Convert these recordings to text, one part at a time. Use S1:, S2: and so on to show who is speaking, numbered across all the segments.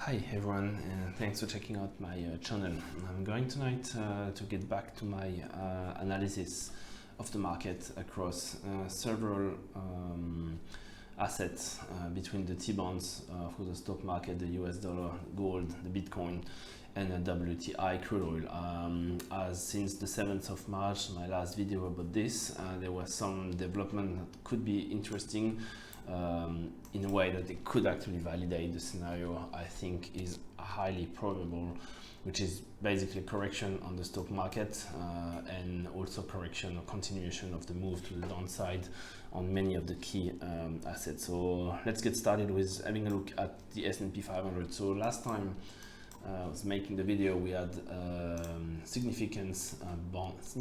S1: Hi everyone, and thanks for checking out my channel. I'm going tonight to get back to my analysis of the market across several assets between the T-bonds for the stock market, the US dollar, gold, the Bitcoin, and the WTI crude oil. As since the 7th of March, my last video about this, there was some development that could be interesting in a way that it could actually validate the scenario I think is highly probable, which is basically correction on the stock market and also correction or continuation of the move to the downside on many of the key assets. So let's get started with having a look at the S&P 500. So last time I was making the video, we had significant bonds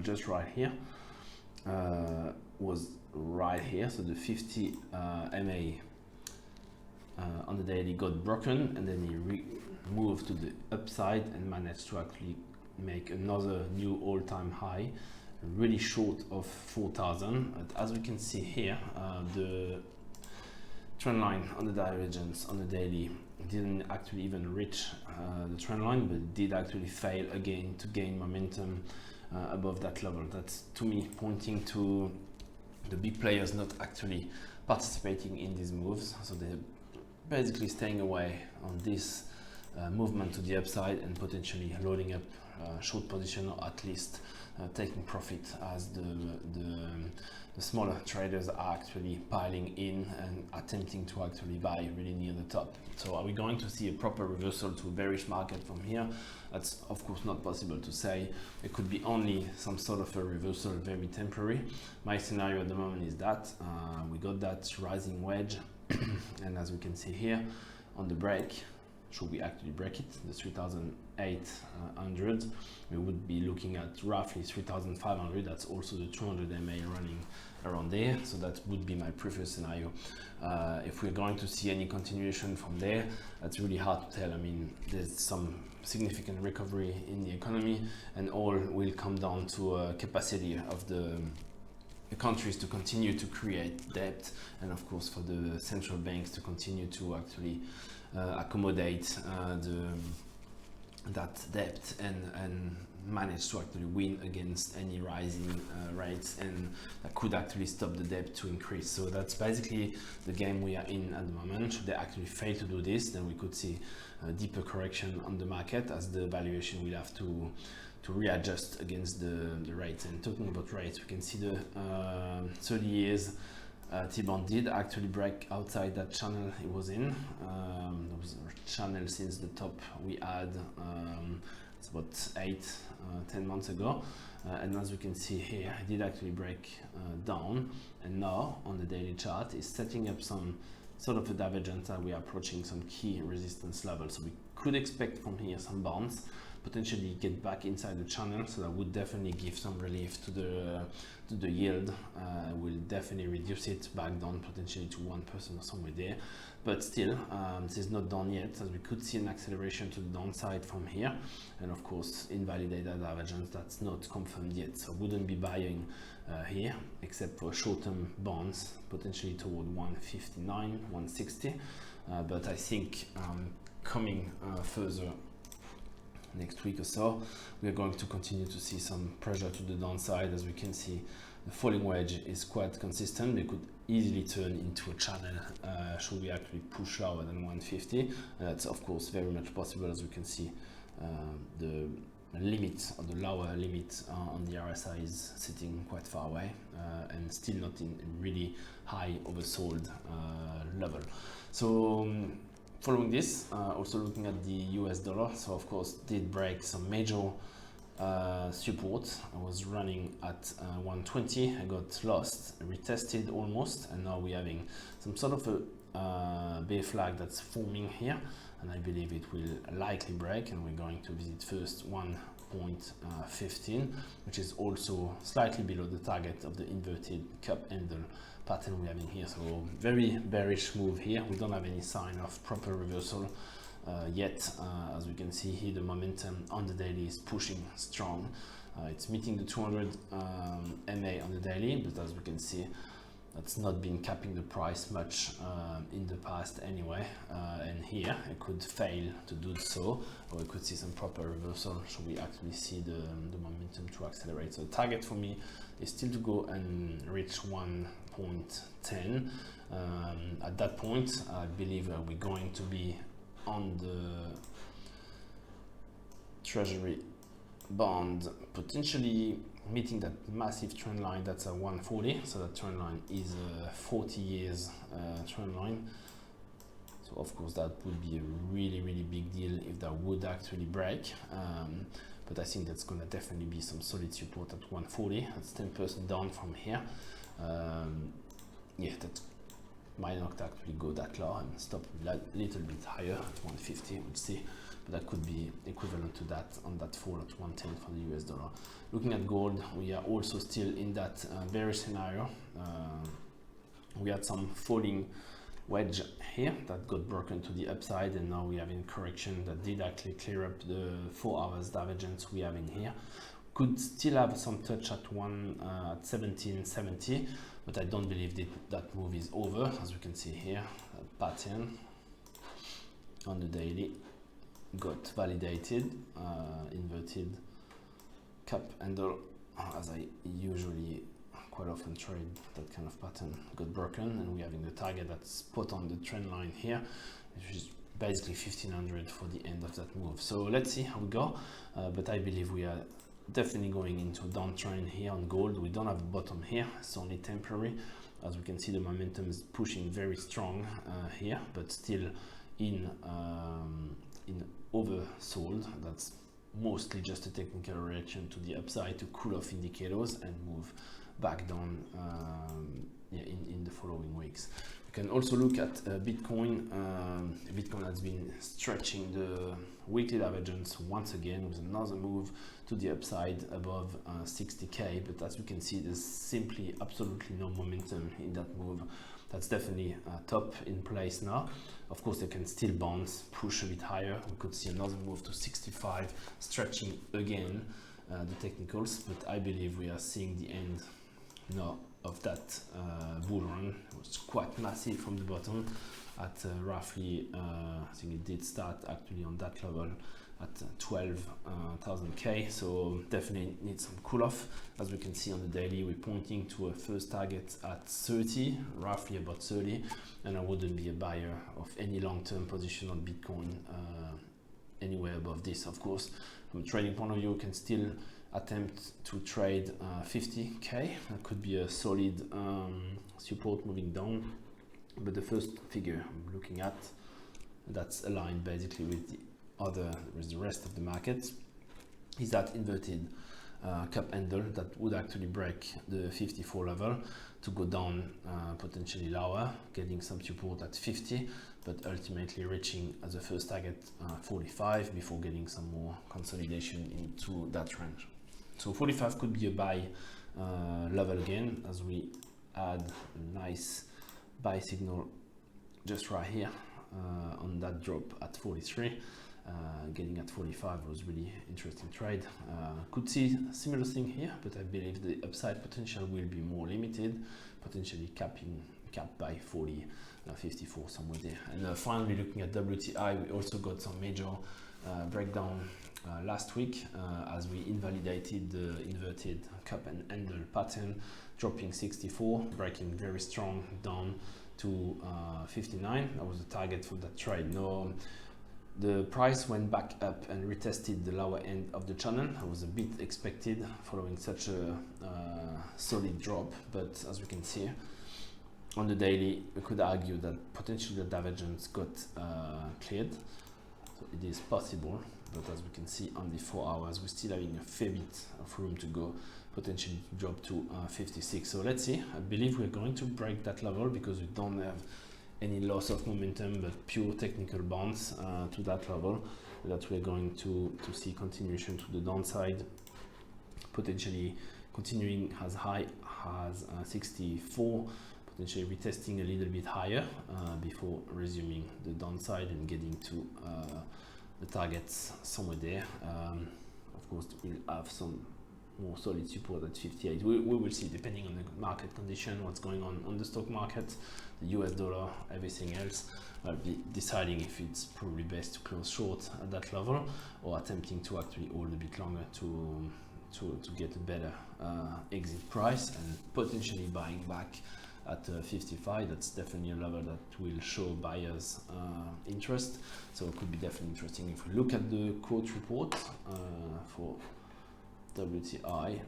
S1: just right here. Was right here, so the 50 MA on the daily got broken, and then he moved to the upside and managed to actually make another new all-time high, really short of 4,000. As we can see here, the trend line on the divergence on the daily didn't actually even reach the trend line, but did actually fail again to gain momentum above that level. That's to me pointing to the big players not actually participating in these moves, so they're basically staying away on this movement to the upside and potentially loading up short position, or at least taking profit, as the smaller traders are actually piling in and attempting to actually buy really near the top. So are we going to see a proper reversal to a bearish market from here? That's of course not possible to say. It could be only some sort of a reversal, very temporary. My scenario at the moment is that we got that rising wedge and as we can see here on the break, should we actually break it, the 3,800, we would be looking at roughly 3,500. That's also the 200 MA running around there, so that would be my preferred scenario. If we're going to see any continuation from there, that's really hard to tell. I mean, there's some significant recovery in the economy, and all will come down to capacity of the countries to continue to create debt, and of course for the central banks to continue to actually accommodate that debt and manage to actually win against any rising rates, and that could actually stop the debt to increase. So that's basically the game we are in at the moment. Should they actually fail to do this, then we could see a deeper correction on the market, as the valuation will have to readjust against the rates. And talking about rates, we can see the 30 years T-bond did actually break outside that channel it was in. It was a channel since the top we had it's about 8-10 months ago, and as we can see here, it did actually break down, and now on the daily chart is setting up some sort of a divergence, and we are approaching some key resistance levels. So we could expect from here some bounce, potentially get back inside the channel, so that would definitely give some relief to the yield. Will definitely reduce it back down potentially to 1% or somewhere there, but still this is not done yet, as we could see an acceleration to the downside from here, and of course invalidate that divergence. That's not confirmed yet, so wouldn't be buying here except for short-term bonds, potentially toward 159, 160, but I think coming further next week or so, we are going to continue to see some pressure to the downside. As we can see, the falling wedge is quite consistent. They could easily turn into a channel should we actually push lower than 150. That's of course very much possible, as we can see the limit, or the lower limit on the RSI is sitting quite far away and still not in really high oversold level. So following this, also looking at the US dollar, so of course did break some major support. I was running at 120, I got lost, retested almost, and now we're having some sort of a bear flag that's forming here, and I believe it will likely break, and we're going to visit first 1.15, which is also slightly below the target of the inverted cup handle pattern we're having here. So very bearish move here. We don't have any sign of proper reversal yet. As we can see here, the momentum on the daily is pushing strong. It's meeting the 200 MA on the daily, but as we can see, that's not been capping the price much in the past anyway, and here it could fail to do so, or we could see some proper reversal, so we actually see the momentum to accelerate. So the target for me is still to go and reach 1.10. At that point, I believe we're going to be on the treasury bond, potentially meeting that massive trend line that's a 140. So that trend line is a 40 years trend line. So of course that would be a really big deal if that would actually break. But I think that's going to definitely be some solid support at 140. That's 10% down from here. Yeah, that might not actually go that low and stop a little bit higher at 150. We'll see. But that could be equivalent to that on that fall at 110 for the US dollar. Looking at gold, we are also still in that bearish scenario. We had some falling wedge here that got broken to the upside, and now we have in correction that did actually clear up the 4 hours divergence we have in here. Could still have some touch at 1770, but I don't believe that move is over. As we can see here, a pattern on the daily got validated, inverted cup handle, as I usually quite often trade. That kind of pattern got broken, and we're having the target that's spot on the trend line here, which is basically 1500 for the end of that move. So let's see how we go, but I believe we are definitely going into a downtrend here on gold. We don't have a bottom here, it's only temporary. As we can see, the momentum is pushing very strong here, but still in oversold. That's mostly just a technical reaction to the upside to cool off indicators and move back down in the following weeks. We can also look at Bitcoin. Bitcoin has been stretching the weekly divergence once again with another move to the upside above 60k, but as we can see, there's simply absolutely no momentum in that move. That's definitely top in place now. Of course, they can still bounce, push a bit higher. We could see another move to 65, stretching again the technicals, but I believe we are seeing the end now of that bull run. It was quite massive from the bottom at roughly, I think it did start actually on that level at 12,000k, so definitely needs some cool off. As we can see on the daily, we're pointing to a first target at 30, roughly about 30, and I wouldn't be a buyer of any long-term position on Bitcoin anywhere above this. Of course, from a trading point of view, you can still attempt to trade 50k. That could be a solid support moving down, but the first figure I'm looking at, that's aligned basically with the rest of the market, is that inverted cup handle that would actually break the 54 level to go down potentially lower, getting some support at 50, but ultimately reaching as a first target 45 before getting some more consolidation into that range. So 45 could be a buy level again, as we add a nice buy signal just right here on that drop at 43. Getting at 45 was really interesting trade. Could see a similar thing here, but I believe the upside potential will be more limited, potentially capped by 40, 54 somewhere there. And finally, looking at WTI, we also got some major breakdown last week as we invalidated the inverted cup and handle pattern, dropping 64, breaking very strong down to 59. That was the target for that trade. No, the price went back up and retested the lower end of the channel. That was a bit expected following such a solid drop, but as we can see on the daily, we could argue that potentially the divergence got cleared. So it is possible, but as we can see on the 4 hours, we're still having a fair bit of room to go, potentially to drop to 56. So let's see. I believe we're going to break that level because we don't have any loss of momentum, but pure technical bounce to that level, that we're going to see continuation to the downside, potentially continuing as high as 64, potentially retesting a little bit higher before resuming the downside and getting to the targets somewhere there. Of course, we'll have some more solid support at 58. We will see, depending on the market condition, what's going on the stock market, the US dollar, everything else. I'll be deciding if it's probably best to close short at that level or attempting to actually hold a bit longer to get a better exit price and potentially buying back at 55. That's definitely a level that will show buyers interest, so it could be definitely interesting. If we look at the quote report for WTI,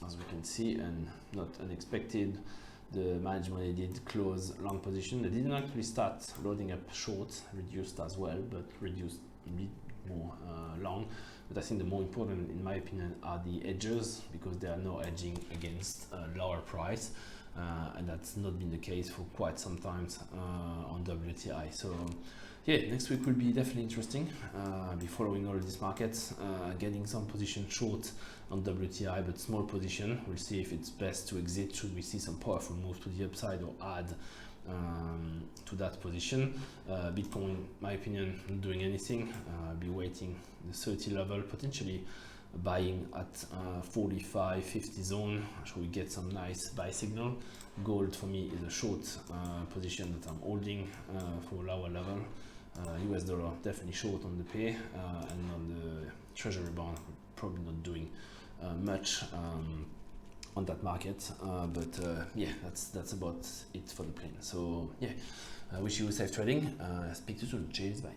S1: as we can see, and not unexpected, the management did close long position. They didn't actually start loading up short, reduced as well, but reduced a bit more long. But I think the more important, in my opinion, are the edges, because they are now edging against a lower price, and that's not been the case for quite some time on WTI. So yeah, next week will be definitely interesting. Be following all of these markets, getting some position short on WTI, but small position. We'll see if it's best to exit should we see some powerful move to the upside or add to that position. Bitcoin, in my opinion, not doing anything. Be waiting the 30 level, potentially buying at 45, 50 zone. Should we get some nice buy signal? Gold for me is a short position that I'm holding for lower level. US dollar definitely short on the pay, and on the treasury bond probably not doing much on that market, but yeah, that's about it for the plane. So yeah, I wish you safe trading. Speak to you soon. Cheers, bye.